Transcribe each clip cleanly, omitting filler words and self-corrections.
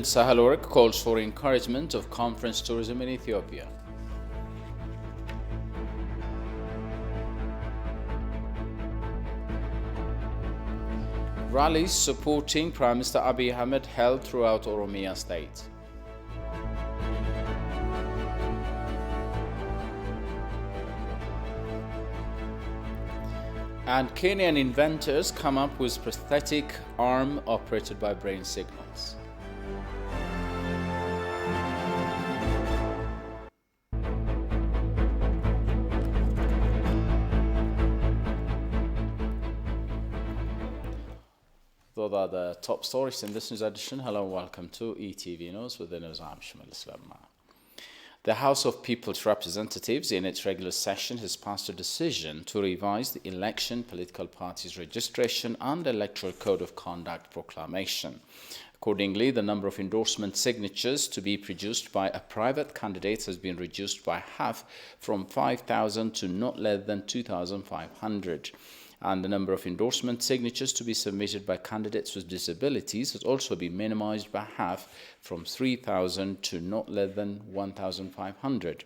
Sahle-Work calls for encouragement of conference tourism in Ethiopia. Rallies supporting Prime Minister Abiy Ahmed held throughout Oromia state. And Kenyan inventors come up with prosthetic arm operated by brain signals. Those are the top stories in this news edition. Hello and welcome to ETV News with the news. I'm Shamilis Lamma. The House of People's Representatives in its regular session has passed a decision to revise the Election Political Parties Registration and Electoral Code of Conduct proclamation. Accordingly, the number of endorsement signatures to be produced by a private candidate has been reduced by half from 5,000 to not less than 2,500. And the number of endorsement signatures to be submitted by candidates with disabilities has also been minimized by half from 3,000 to not less than 1,500.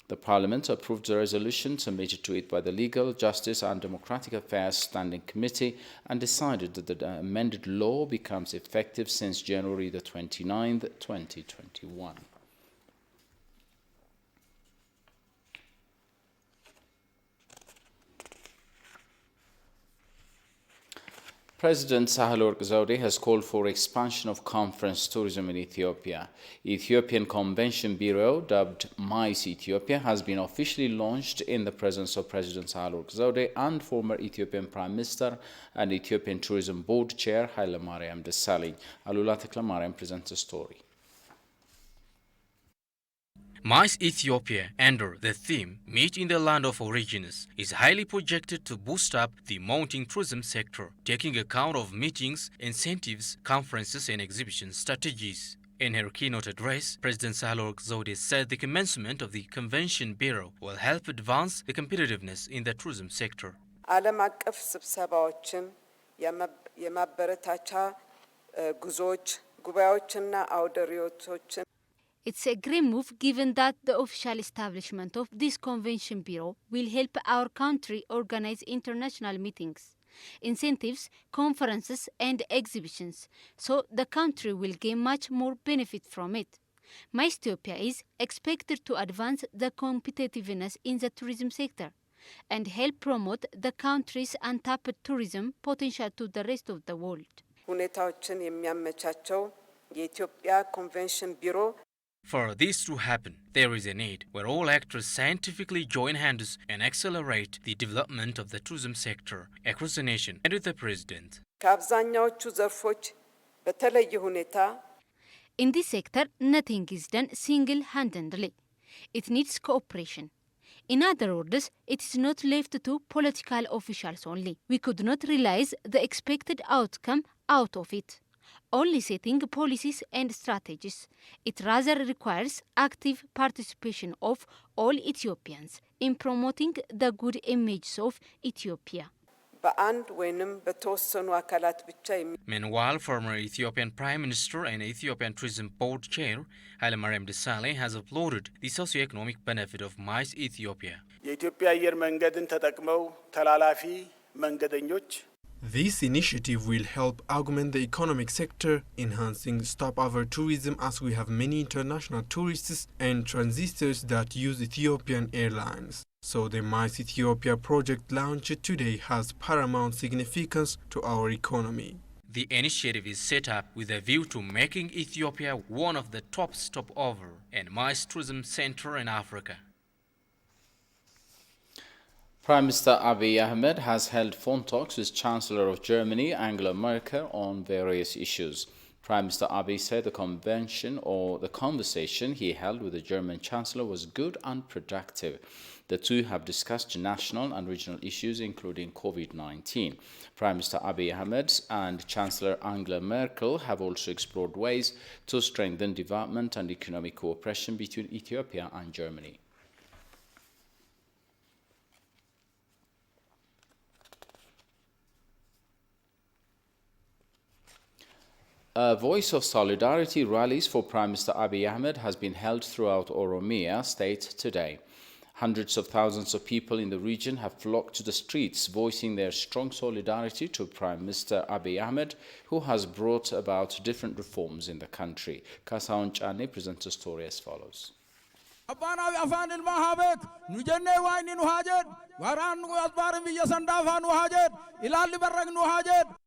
The Parliament approved the resolution submitted to it by the Legal, Justice and Democratic Affairs Standing Committee and decided that the amended law becomes effective since January the 29th, 2021. President Sahle-Work Zewde has called for expansion of conference tourism in Ethiopia. Ethiopian Convention Bureau, dubbed MICE Ethiopia, has been officially launched in the presence of President Sahle-Work Zewde and former Ethiopian Prime Minister and Ethiopian Tourism Board Chair Haile Mariam Desalegn. Alula Teklemariam presents a story. MICE Ethiopia, under the theme Meet in the Land of Origins, is highly projected to boost up the mounting tourism sector, taking account of meetings, incentives, conferences and exhibition strategies. In her keynote address, President Sahle-Work Zewde said the commencement of the Convention Bureau will help advance the competitiveness in the tourism sector. ዓለም አቀፍ ስብሰባዎችን የማበረታቻ ጉዞዎች ጉባኤዎችና አውደ ርዕዮቶችን It's a great move given that the official establishment of this convention bureau will help our country organize international meetings, incentives, conferences and exhibitions, so the country will gain much more benefit from it. MICE Ethiopia is expected to advance the competitiveness in the tourism sector and help promote the country's untapped tourism potential to the rest of the world. ሁኔታዎችን የሚያመቻቸው የኢትዮጵያ ኮንቬንሽን ቢሮ For this to happen, there is a need where all actors scientifically join hands and accelerate the development of the tourism sector across the nation and with the President. ከአብዛኛዎቹ ዘርፎች በተለየ ሁኔታ In this sector, nothing is done single-handedly. It needs cooperation. In other words, it is not left to political officials only. We could not realize the expected outcome out of it, only setting policies and strategies. It rather requires active participation of all Ethiopians in promoting the good image of Ethiopia. በአንድ ወይንም በተወሰኑ አካላት ብቻ Meanwhile, former Ethiopian Prime Minister and Ethiopian Tourism Board Chair Haile Mariam Desalegn has applauded the socio-economic benefit of MICE Ethiopia. የኢትዮጵያ አየር መንገድን ተጠቅመው ተላላፊ መንገደኞች This initiative will help augment the economic sector, enhancing stopover tourism as we have many international tourists and transitors that use Ethiopian airlines. So the MICE Ethiopia project launched today has paramount significance to our economy. The initiative is set up with a view to making Ethiopia one of the top stopover and MICE tourism center in Africa. Prime Minister Abiy Ahmed has held phone talks with Chancellor of Germany, Angela Merkel, on various issues. Prime Minister Abiy said the conversation he held with the German Chancellor was good and productive. The two have discussed national and regional issues, including COVID-19. Prime Minister Abiy Ahmed and Chancellor Angela Merkel have also explored ways to strengthen development and economic cooperation between Ethiopia and Germany. A Voice of Solidarity rallies for Prime Minister Abiy Ahmed has been held throughout Oromia state today. Hundreds of thousands of people in the region have flocked to the streets, voicing their strong solidarity to Prime Minister Abiy Ahmed, who has brought about different reforms in the country. Kasaon Chane presents a story as follows.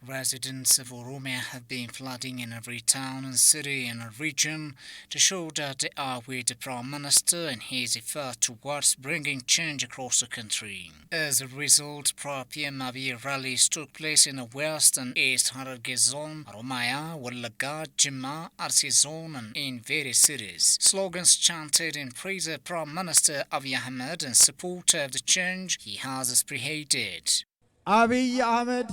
Residents of Oromia have been flooding in every town and city in a region to show that they are with the Prime Minister in his effort towards bringing change across the country. As a result, pro-PM Abiy rallies took place in the West and East Hararghe Zone, Oromia, Walaga, Jimma, Arsi Zone, and in various cities. Slogans chanted in praise of Prime Minister Abiy Ahmed in support of the change he has spearheaded. Abiy Ahmed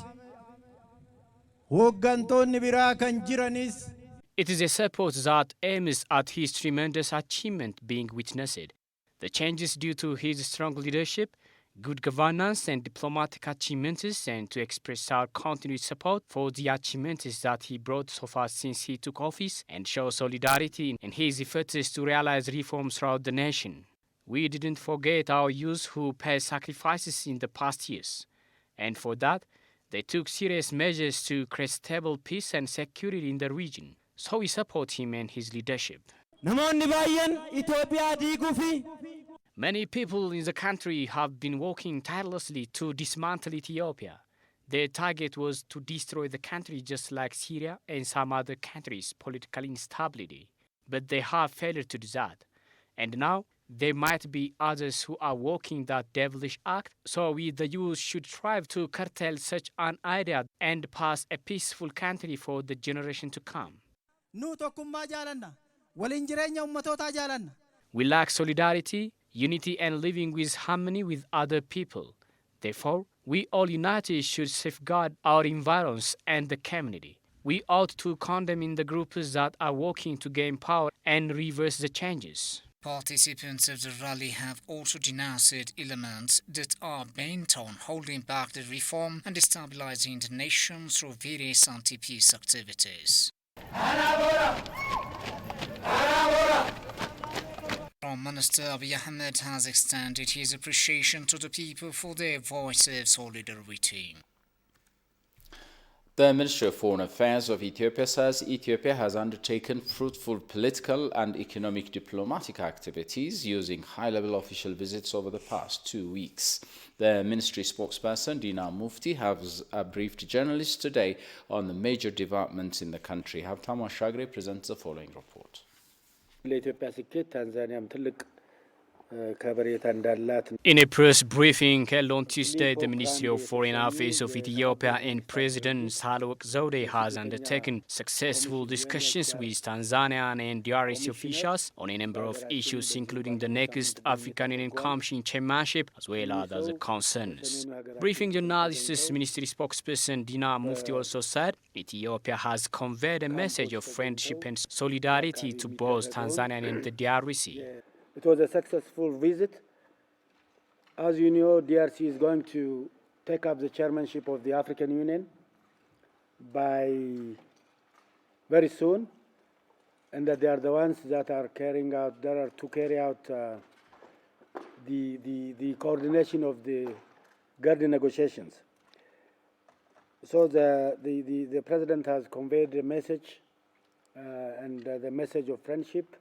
hoggantonni biraa kan jiranis. It is a support that aims at his tremendous achievement being witnessed. The changes due to his strong leadership, good governance and diplomatic achievements, and to express our continued support for the achievements that he brought so far since he took office and show solidarity in his efforts to realize reforms throughout the nation. We didn't forget our youth who paid sacrifices in the past years, and for that, they took serious measures to create stable peace and security in the region. So we support him and his leadership. Many people in the country have been working tirelessly to dismantle Ethiopia. Their target was to destroy the country just like Syria and some other countries' political instability. But they have failed to do that. And now, there might be others who are working that devilish act, so we the youth should strive to curtail such an idea and pass a peaceful country for the generation to come. We lack solidarity, unity and living with harmony with other people. Therefore, we all united should safeguard our environs and the community. We ought to condemn the groups that are working to gain power and reverse the changes. Participants of the rally have also denounced elements that are bent on holding back the reform and destabilizing the nation through various anti-peace activities. Prime Minister Abiy Ahmed has extended his appreciation to the people for their voice of solidarity. The Ministry of Foreign Affairs of Ethiopia says Ethiopia has undertaken fruitful political and economic diplomatic activities using high-level official visits over the past 2 weeks. The ministry spokesperson, Dina Mufti, has briefed journalists today on the major developments in the country. Habtam Ashagre presents the following report. In a press briefing held on Tuesday, the Ministry of Foreign Affairs of Ethiopia and President Sahle-Work Zewde has undertaken successful discussions with Tanzanian and DRC officials on a number of issues, including the next African Union Commission chairmanship, as well as other concerns. Briefing journalists, Ministry spokesperson Dina Mufti also said Ethiopia has conveyed a message of friendship and solidarity to both Tanzania and the DRC. It was a successful visit. As you know, DRC is going to take up the chairmanship of the African Union by very soon, and that they are the ones that are carry out the coordination of the Garden negotiations. So the president has conveyed the message and the message of friendship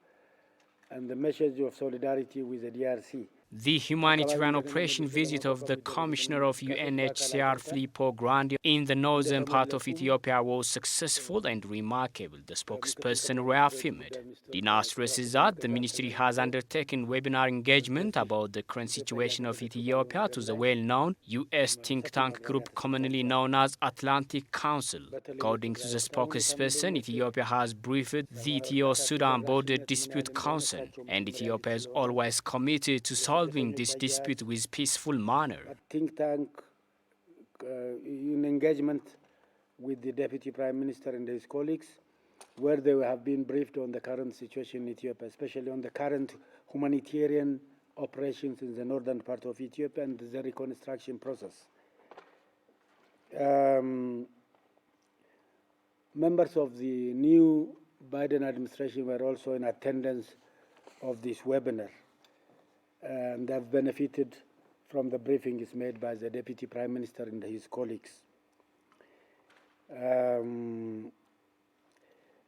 and the message of solidarity with the DRC. The humanitarian operation visit of the Commissioner of UNHCR Filippo Grandi in the northern part of Ethiopia was successful and remarkable, the spokesperson reaffirmed. Dina stresses that the ministry has undertaken webinar engagement about the current situation of Ethiopia to the well-known U.S. think tank group commonly known as Atlantic Council. According to the spokesperson, Ethiopia has briefed the Ethio-Sudan Border Dispute Council, and Ethiopia is always committed to solving this dispute with peaceful manner. Think tank in engagement with the Deputy Prime Minister and his colleagues, where they have been briefed on the current situation in Ethiopia, especially on the current humanitarian operations in the northern part of Ethiopia and the reconstruction process. members of the new Biden administration were also in attendance of this webinar, and they've benefited from the briefings made by the Deputy Prime Minister and his colleagues.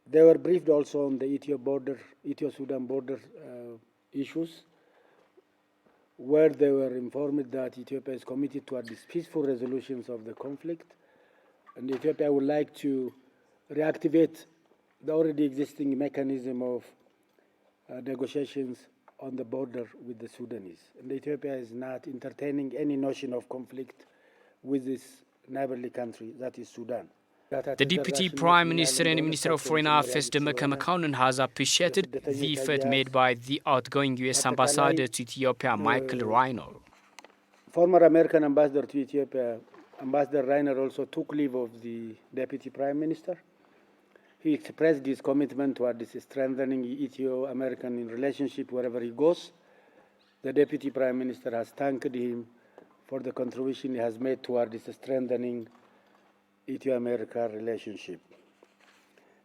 They were briefed also on the Ethiopia-Sudan border issues, where they were informed that Ethiopia is committed to these peaceful resolutions of the conflict, and Ethiopia would like to reactivate the already existing mechanism of negotiations on the border with the Sudanese. And Ethiopia is not entertaining any notion of conflict with this neighborly country, that is Sudan. The Deputy Prime Minister and Minister of Foreign Affairs Demeke Mekonnen has appreciated the effort made by the outgoing U.S. Ambassador to Ethiopia, Michael Reiner. Former American Ambassador to Ethiopia, Ambassador Reiner, also took leave of the Deputy Prime Minister. He expressed his commitment toward this strengthening Ethio-American relationship wherever he goes. The Deputy Prime Minister has thanked him for the contribution he has made toward this strengthening Ethio-America relationship.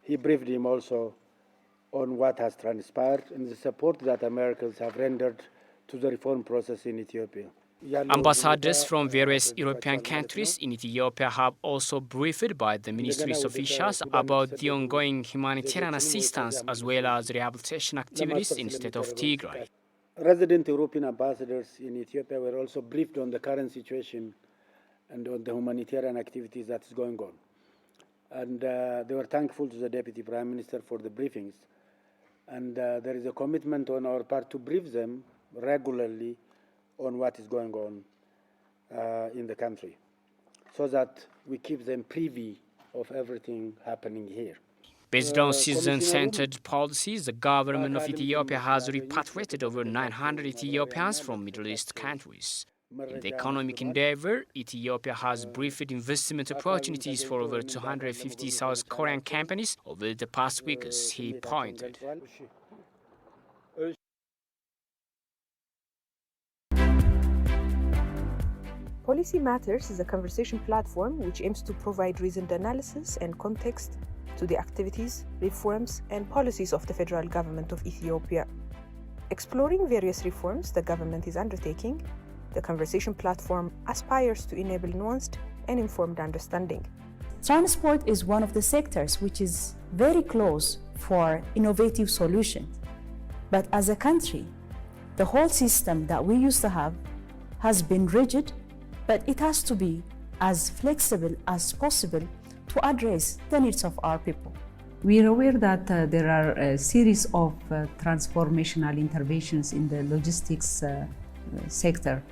He briefed him also on what has transpired and the support that Americans have rendered to the reform process in Ethiopia. Ambassadors from various European countries in Ethiopia have also briefed by the ministry's officials about the ongoing humanitarian assistance as well as rehabilitation activities in the state of Tigray. Resident European ambassadors in Ethiopia were also briefed on the current situation and on the humanitarian activities that is going on. And they were thankful to the Deputy Prime Minister for the briefings. And there is a commitment on our part to brief them regularly on what is going on in the country, so that we keep them privy of everything happening here. Based on citizen-centered policies, the government of Ethiopia has repatriated over 900 Ethiopians from Middle East countries. In the economic endeavor, Ethiopia has briefed investment opportunities for over 250 South Korean companies over the past week, as he pointed. Policy Matters is a conversation platform which aims to provide reasoned analysis and context to the activities, reforms, and policies of the federal government of Ethiopia. Exploring various reforms the government is undertaking, the conversation platform aspires to enable nuanced and informed understanding. Transport is one of the sectors which is very close for innovative solutions. But as a country, the whole system that we used to have has been rigid, but it has to be as flexible as possible to address the needs of our people. We are aware that there are a series of transformational interventions in the logistics sector.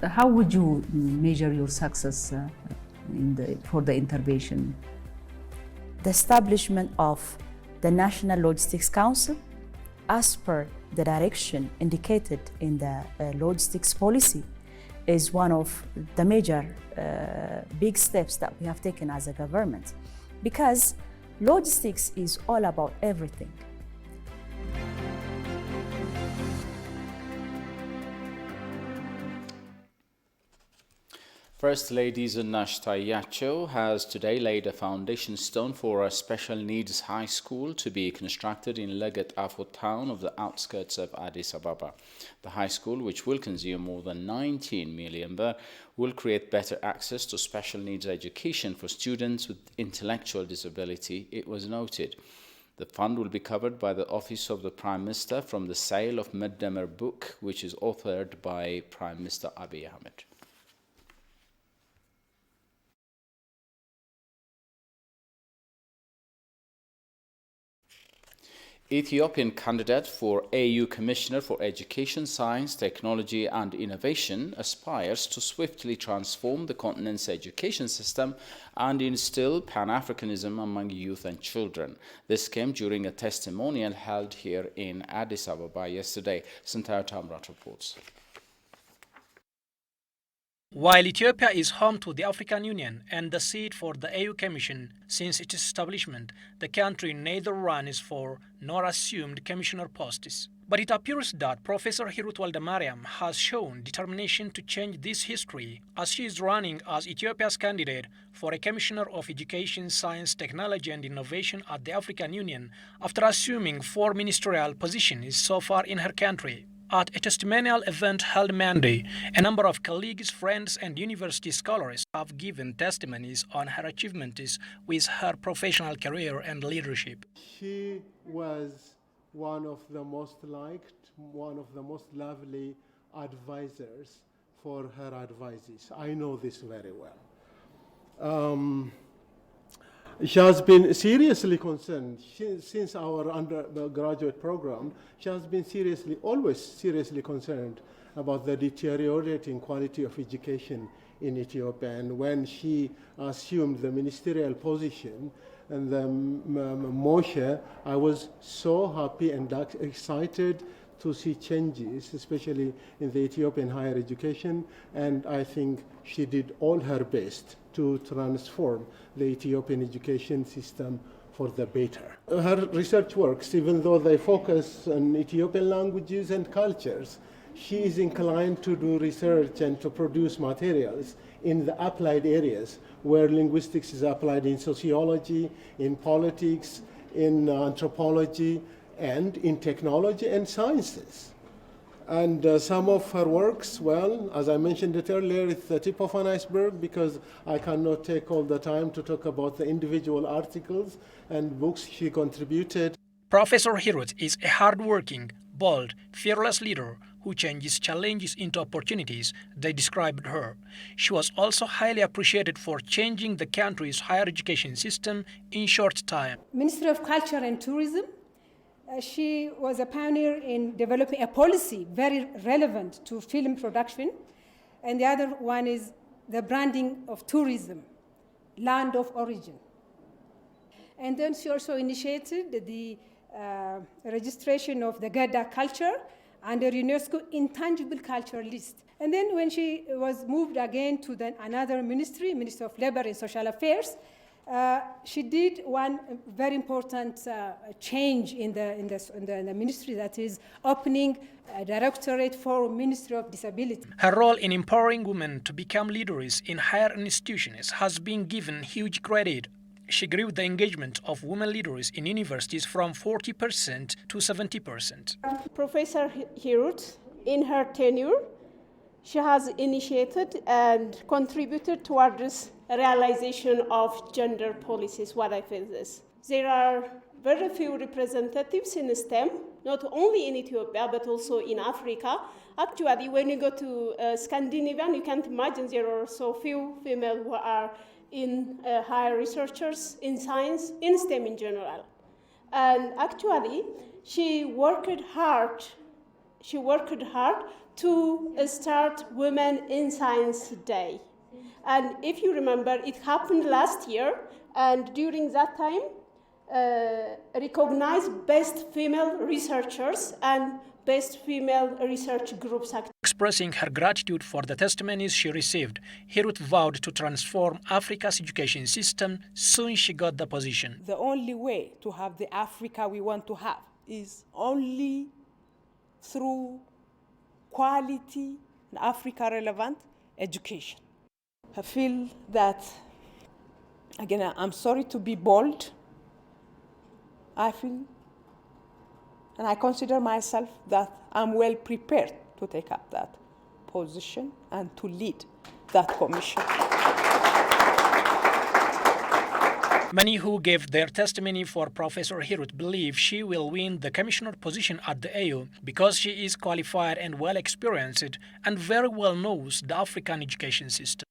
How would you measure your success for the intervention? The establishment of the National Logistics Council, as per the direction indicated in the logistics policy, is one of the major big steps that we have taken as a government, because logistics is all about everything. First Lady Zinash Tayacho has today laid a foundation stone for a special needs high school to be constructed in Leget Afo town of the outskirts of Addis Ababa. The high school, which will consume more than 19 million birr, will create better access to special needs education for students with intellectual disability, it was noted. The fund will be covered by the Office of the Prime Minister from the sale of Meddemer book, which is authored by Prime Minister Abiy Ahmed. Ethiopian candidate for AU Commissioner for Education, Science, Technology and Innovation aspires to swiftly transform the continent's education system and instill Pan-Africanism among youth and children. This came during a testimonial held here in Addis Ababa yesterday. Santara Tamrat reports. While Ethiopia is home to the African Union and the seat for the AU Commission since its establishment, the country neither runs for nor assumed commissioner posts. But it appears that Professor Hirut Waldemariam has shown determination to change this history as she is running as Ethiopia's candidate for a Commissioner of Education, Science, Technology and Innovation at the African Union after assuming 4 ministerial positions so far in her country. At a testimonial event held Monday, a number of colleagues, friends and university scholars have given testimonies on her achievements with her professional career and leadership. She was one of the most liked, one of the most lovely advisors for her advices. I know this very well. She has been seriously concerned since our undergraduate program. She has been always seriously concerned about the deteriorating quality of education in Ethiopia. And when she assumed the ministerial position and the Moshe, I was so happy and excited to see changes, especially in the Ethiopian higher education. And I think she did all her best to transform the Ethiopian education system for the better. Her research works, even though they focus on Ethiopian languages and cultures, she is inclined to do research and to produce materials in the applied areas where linguistics is applied in sociology, in politics, in anthropology, and in technology and sciences. And some of her works, well, as I mentioned it earlier, it's the tip of an iceberg because I cannot take all the time to talk about the individual articles and books she contributed. Professor Hirut is a hard-working, bold, fearless leader who changes challenges into opportunities, they described her. She was also highly appreciated for changing the country's higher education system in short time. Ministry of Culture and Tourism, she was a pioneer in developing a policy very relevant to film production. And the other one is the branding of tourism, land of origin. And then she also initiated the registration of the Gada culture under UNESCO Intangible Culture List. And then when she was moved again to another ministry, Ministry of Labor and Social Affairs, she did one very important change in the ministry, that is opening a directorate for Ministry of Disability. Her role in empowering women to become leaders in higher institutions has been given huge credit. She grew the engagement of women leaders in universities from 40% to 70%. Professor Hirut, in her tenure, she has initiated and contributed towards realization of gender policies. What I feel is there are very few representatives in STEM, not only in Ethiopia but also in Africa. Actually, when you go to Scandinavia, you can't imagine there are so few female who are in higher researchers in science, in STEM in general. And actually, she worked hard to start Women in Science Day. And if you remember, it happened last year, and during that time, recognized best female researchers and best female research groups. Expressing her gratitude for the testimonies she received, Hirut vowed to transform Africa's education system soon she got the position. The only way to have the Africa we want to have is only through quality and Africa-relevant education. I feel that, again, I'm sorry to be bold. I feel, and I consider myself that I'm well prepared to take up that position and to lead that commission. Many who gave their testimony for Professor Hirut believe she will win the commissioner position at the AU because she is qualified and well experienced and very well knows the African education system.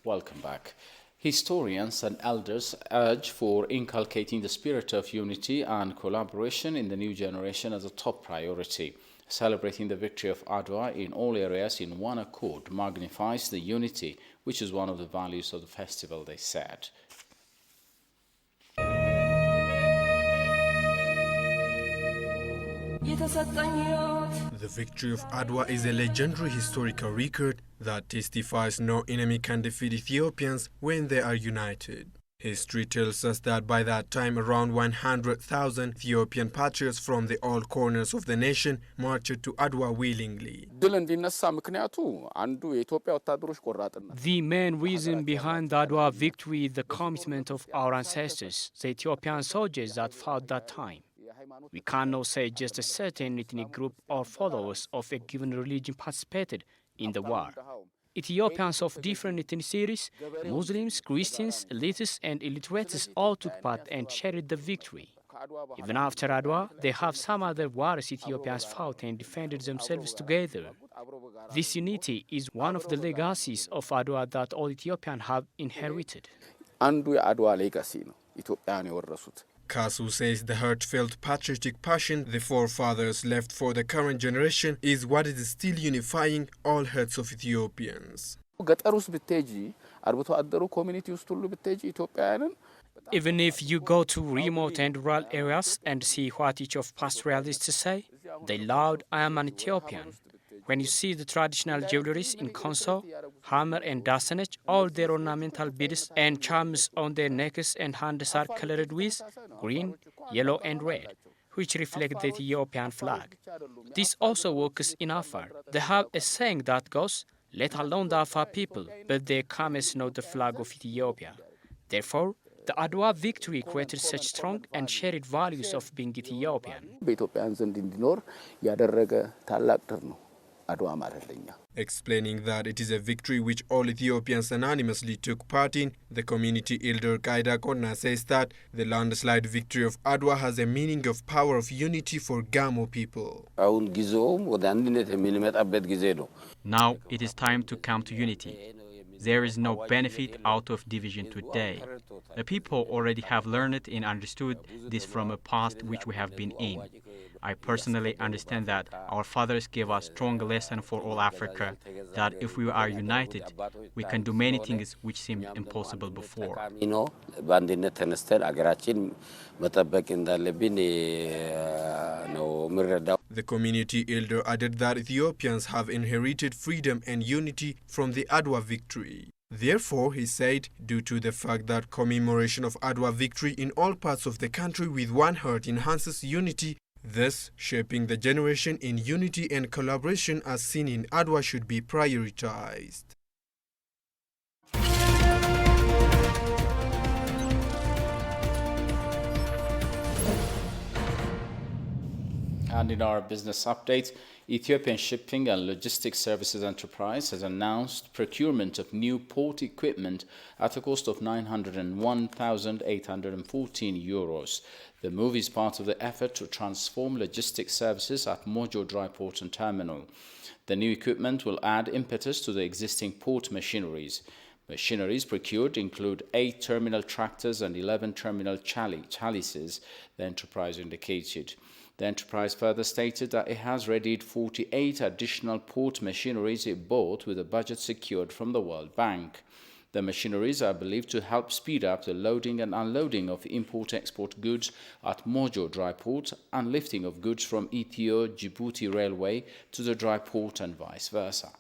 Welcome back. Historians and elders urge for inculcating the spirit of unity and collaboration in the new generation as a top priority. Celebrating the victory of Adwa in all areas in one accord magnifies the unity, which is one of the values of the festival, they said. The victory of Adwa is a legendary historical record that testifies no enemy can defeat Ethiopians when they are united. History tells us that by that time around 100,000 Ethiopian patriots from the all corners of the nation marched to Adwa willingly. The main reason behind the Adwa victory is the commitment of our ancestors, the Ethiopian soldiers that fought that time. We cannot say just a certain ethnic group or followers of a given religion participated in the war. Ethiopians of different ethnicities, Muslims, Christians, elitists and illiterates all took part and shared the victory. Even after Adwa, they have some other wars Ethiopians fought and defended themselves together. This unity is one of the legacies of Adwa that all Ethiopians have inherited. Kasu says the heartfelt patriotic passion the forefathers left for the current generation is what is still unifying all hearts of Ethiopians. Even if you go to remote and rural areas and see what each of pastoralists say, they loud, "I am an Ethiopian." When you see the traditional jewelries in Konso, hammer and dasanech, all their ornamental beads and charms on their necks and hands are colored with green, yellow and red, which reflect the Ethiopian flag. This also works in Afar. They have a saying that goes, "Let alone the Afar people, but their camels know the flag of Ethiopia." Therefore, the Adwa victory created such strong and shared values of being Ethiopian. Explaining that it is a victory which all Ethiopians anonymously took part in, the community elder Kaida Konna says that the landslide victory of Adwa has a meaning of power of unity for Gamo people. Now it is time to come to unity. There is no benefit out of division today. The people already have learned and understood this from a past which we have been in. I personally understand that our fathers gave us a strong lesson for all Africa, that if we are united, we can do many things which seemed impossible before. The community elder added that Ethiopians have inherited freedom and unity from the Adwa victory. Therefore, he said, due to the fact that commemoration of Adwa victory in all parts of the country with one heart enhances unity, thus shaping the generation in unity and collaboration as seen in Adwa should be prioritized. And in our business update, Ethiopian Shipping and Logistics Services Enterprise has announced procurement of new port equipment at a cost of €901,814. The move is part of the effort to transform logistics services at Mojo Dry Port and Terminal. The new equipment will add impetus to the existing port machineries. Machineries procured include 8 terminal tractors and 11 terminal chalices, the enterprise indicated. The enterprise further stated that it has readied 48 additional port machineries it bought with a budget secured from the World Bank. The machineries are believed to help speed up the loading and unloading of import-export goods at Mojo Dry Port and lifting of goods from Ethio-Djibouti Railway to the dry port and vice versa.